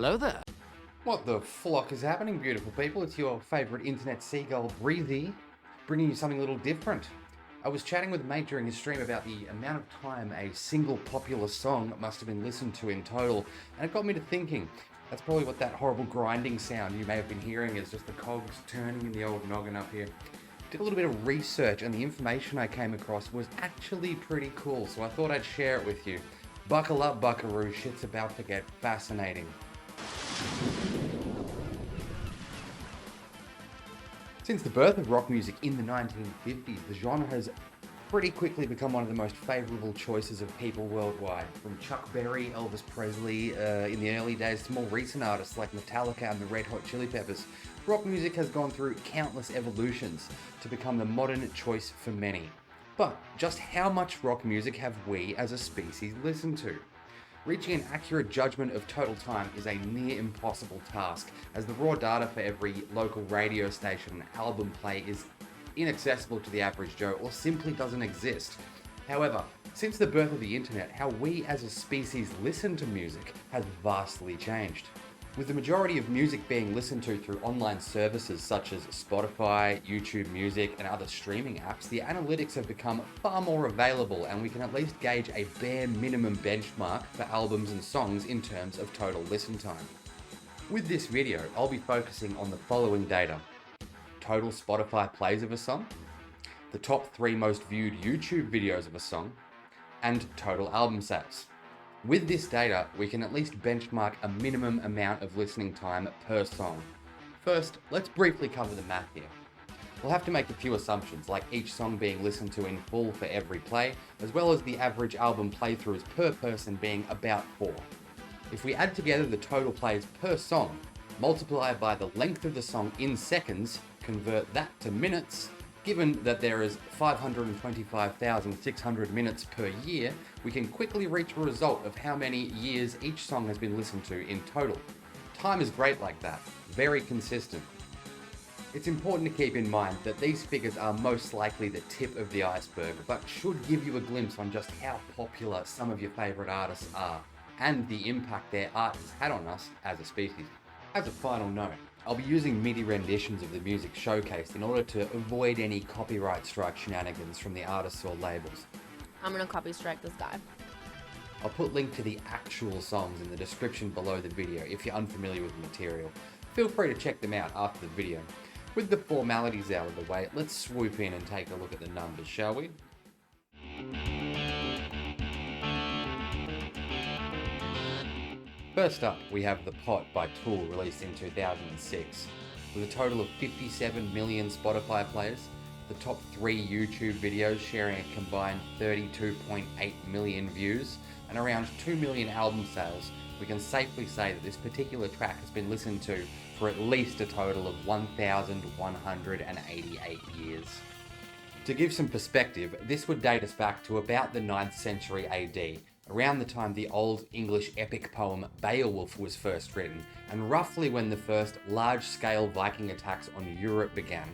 Hello there. What the flock is happening, beautiful people? It's your favourite internet seagull, Breezy, bringing you something a little different. I was chatting with a mate during his stream about the amount of time a single popular song must have been listened to in total, and it got me to thinking. That's probably what that horrible grinding sound you may have been hearing is, just the cogs turning in the old noggin up here. Did a little bit of research, and the information I came across was actually pretty cool, so I thought I'd share it with you. Buckle up, buckaroo, shit's about to get fascinating. Since the birth of rock music in the 1950s, the genre has pretty quickly become one of the most favourable choices of people worldwide. From Chuck Berry, Elvis Presley in the early days to more recent artists like Metallica and the Red Hot Chili Peppers, rock music has gone through countless evolutions to become the modern choice for many. But just how much rock music have we as a species listened to? Reaching an accurate judgment of total time is a near impossible task, as the raw data for every local radio station and album play is inaccessible to the average Joe, or simply doesn't exist. However, since the birth of the internet, how we as a species listen to music has vastly changed. With the majority of music being listened to through online services such as Spotify, YouTube Music, and other streaming apps, the analytics have become far more available, and we can at least gauge a bare minimum benchmark for albums and songs in terms of total listen time. With this video, I'll be focusing on the following data: total Spotify plays of a song, the top 3 most viewed YouTube videos of a song, and total album sales. With this data, we can at least benchmark a minimum amount of listening time per song. First, let's briefly cover the math here. We'll have to make a few assumptions, like each song being listened to in full for every play, as well as the average album playthroughs per person being about 4. If we add together the total plays per song, multiply by the length of the song in seconds, convert that to minutes, given that there is 525,600 minutes per year, we can quickly reach a result of how many years each song has been listened to in total. Time is great like that, very consistent. It's important to keep in mind that these figures are most likely the tip of the iceberg, but should give you a glimpse on just how popular some of your favourite artists are, and the impact their art has had on us as a species. As a final note, I'll be using MIDI renditions of the music showcased in order to avoid any copyright strike shenanigans from the artists or labels. I'm gonna copy strike this guy. I'll put link to the actual songs in the description below the video if you're unfamiliar with the material. Feel free to check them out after the video. With the formalities out of the way, let's swoop in and take a look at the numbers, shall we? First up, we have The Pot by Tool, released in 2006. With a total of 57 million Spotify plays, the top 3 YouTube videos sharing a combined 32.8 million views, and around 2 million album sales, we can safely say that this particular track has been listened to for at least a total of 1,188 years. To give some perspective, this would date us back to about the 9th century AD, around the time the Old English epic poem Beowulf was first written, and roughly when the first large-scale Viking attacks on Europe began.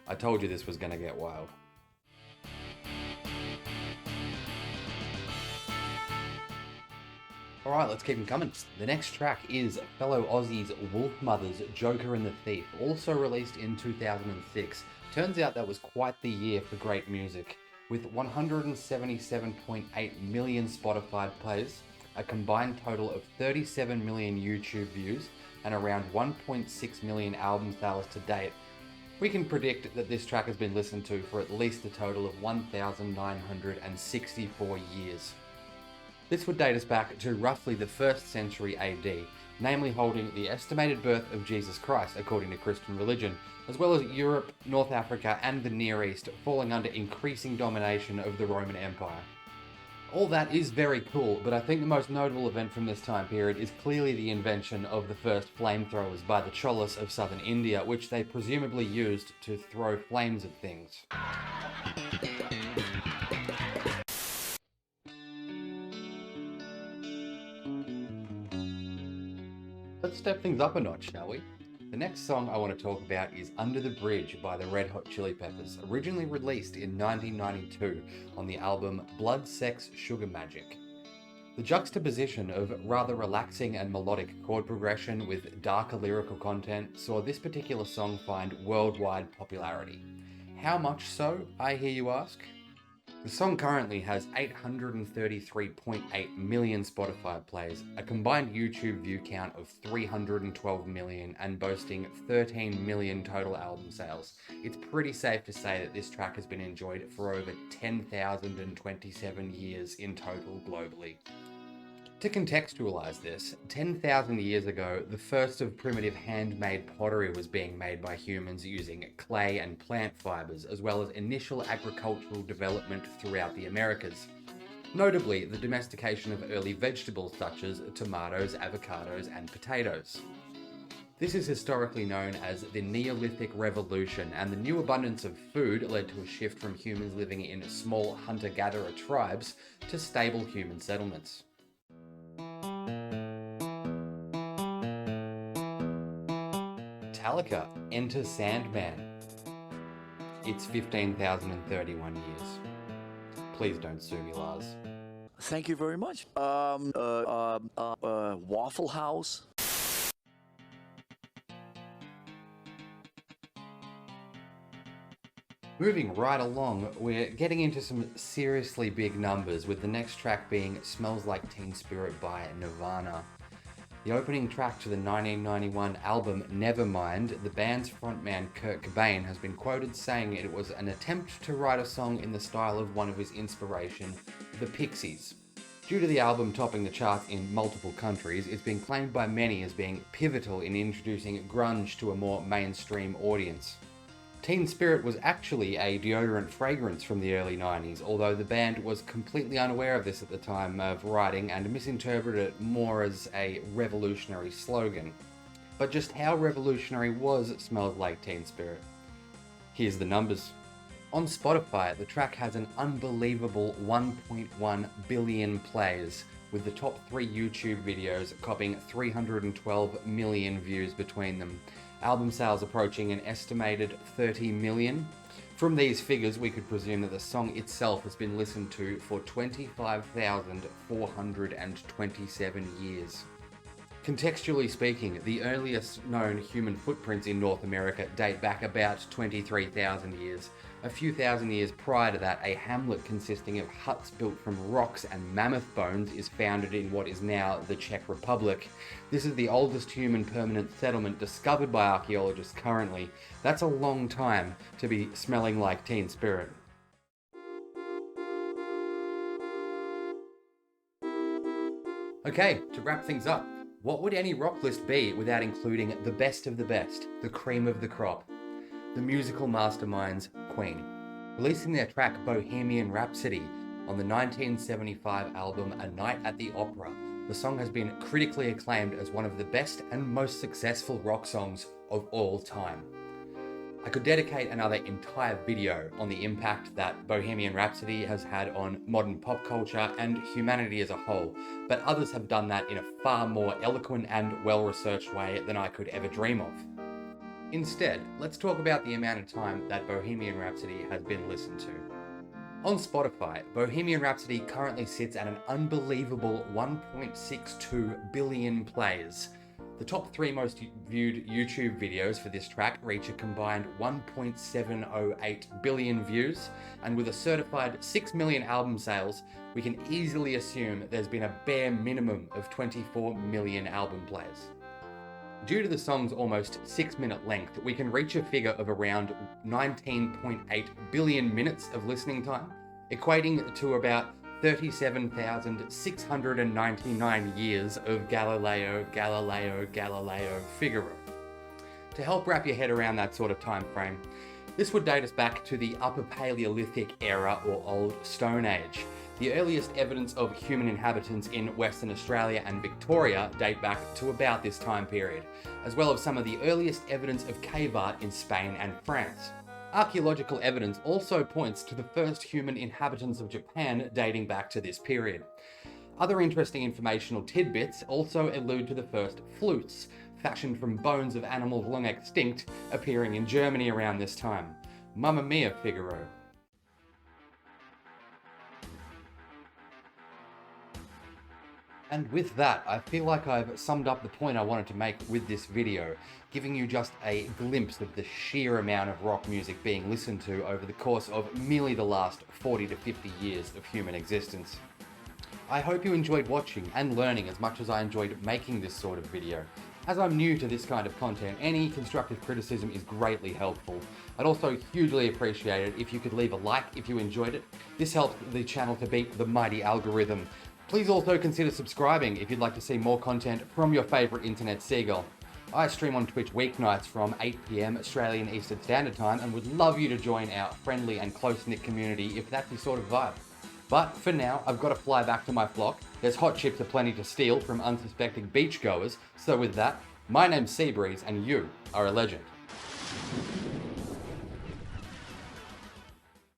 I told you this was going to get wild. Alright, let's keep them coming. The next track is fellow Aussies Wolfmother's Joker and the Thief, also released in 2006. Turns out that was quite the year for great music. With 177.8 million Spotify plays, a combined total of 37 million YouTube views, and around 1.6 million album sales to date, we can predict that this track has been listened to for at least a total of 1,964 years. This would date us back to roughly the 1st century AD, namely holding the estimated birth of Jesus Christ according to Christian religion, as well as Europe, North Africa, and the Near East falling under increasing domination of the Roman Empire. All that is very cool, but I think the most notable event from this time period is clearly the invention of the first flamethrowers by the Cholas of southern India, which they presumably used to throw flames at things. Let's step things up a notch, shall we? The next song I want to talk about is Under the Bridge by the Red Hot Chili Peppers, originally released in 1992 on the album Blood, Sex, Sugar Magic. The juxtaposition of rather relaxing and melodic chord progression with darker lyrical content saw this particular song find worldwide popularity. How much so, I hear you ask? The song currently has 833.8 million Spotify plays, a combined YouTube view count of 312 million, and boasting 13 million total album sales. It's pretty safe to say that this track has been enjoyed for over 10,027 years in total globally. To contextualize this, 10,000 years ago, the first of primitive handmade pottery was being made by humans using clay and plant fibers, as well as initial agricultural development throughout the Americas. Notably, the domestication of early vegetables such as tomatoes, avocados, and potatoes. This is historically known as the Neolithic Revolution, and the new abundance of food led to a shift from humans living in small hunter-gatherer tribes to stable human settlements. Metallica, Enter Sandman. It's 15,031 years. Please don't sue me, Lars. Thank you very much. Waffle House. Moving right along, we're getting into some seriously big numbers, with the next track being Smells Like Teen Spirit by Nirvana. The opening track to the 1991 album Nevermind, the band's frontman Kurt Cobain has been quoted saying it was an attempt to write a song in the style of one of his inspiration, the Pixies. Due to the album topping the charts in multiple countries, it's been claimed by many as being pivotal in introducing grunge to a more mainstream audience. Teen Spirit was actually a deodorant fragrance from the early 90s, although the band was completely unaware of this at the time of writing and misinterpreted it more as a revolutionary slogan. But just how revolutionary was Smells Like Teen Spirit? Here's the numbers. On Spotify, the track has an unbelievable 1.1 billion plays, with the top 3 YouTube videos copying 312 million views between them. Album sales approaching an estimated 30 million. From these figures, we could presume that the song itself has been listened to for 25,427 years. Contextually speaking, the earliest known human footprints in North America date back about 23,000 years. A few thousand years prior to that, a hamlet consisting of huts built from rocks and mammoth bones is founded in what is now the Czech Republic. This is the oldest human permanent settlement discovered by archaeologists currently. That's a long time to be smelling like Teen Spirit. Okay, to wrap things up, what would any rock list be without including the best of the best, the cream of the crop? The musical masterminds Queen. Releasing their track Bohemian Rhapsody on the 1975 album A Night at the Opera, the song has been critically acclaimed as one of the best and most successful rock songs of all time. I could dedicate another entire video on the impact that Bohemian Rhapsody has had on modern pop culture and humanity as a whole, but others have done that in a far more eloquent and well-researched way than I could ever dream of. Instead, let's talk about the amount of time that Bohemian Rhapsody has been listened to. On Spotify, Bohemian Rhapsody currently sits at an unbelievable 1.62 billion plays. The top 3 most viewed YouTube videos for this track reach a combined 1.708 billion views, and with a certified 6 million album sales, we can easily assume there's been a bare minimum of 24 million album plays. Due to the song's almost 6-minute length, we can reach a figure of around 19.8 billion minutes of listening time, equating to about 37,699 years of Galileo Figaro. To help wrap your head around that sort of time frame, this would date us back to the Upper Paleolithic era or Old Stone Age. The earliest evidence of human inhabitants in Western Australia and Victoria date back to about this time period, as well as some of the earliest evidence of cave art in Spain and France. Archaeological evidence also points to the first human inhabitants of Japan dating back to this period. Other interesting informational tidbits also allude to the first flutes, fashioned from bones of animals long extinct, appearing in Germany around this time. Mamma mia, Figaro. And with that, I feel like I've summed up the point I wanted to make with this video, giving you just a glimpse of the sheer amount of rock music being listened to over the course of merely the last 40 to 50 years of human existence. I hope you enjoyed watching and learning as much as I enjoyed making this sort of video. As I'm new to this kind of content, any constructive criticism is greatly helpful. I'd also hugely appreciate it if you could leave a like if you enjoyed it. This helps the channel to beat the mighty algorithm. Please also consider subscribing if you'd like to see more content from your favourite internet seagull. I stream on Twitch weeknights from 8 PM Australian Eastern Standard Time and would love you to join our friendly and close-knit community if that's your sort of vibe. But for now, I've got to fly back to my flock. There's hot chips aplenty to steal from unsuspecting beachgoers, so with that, my name's Seabreeze and you are a legend.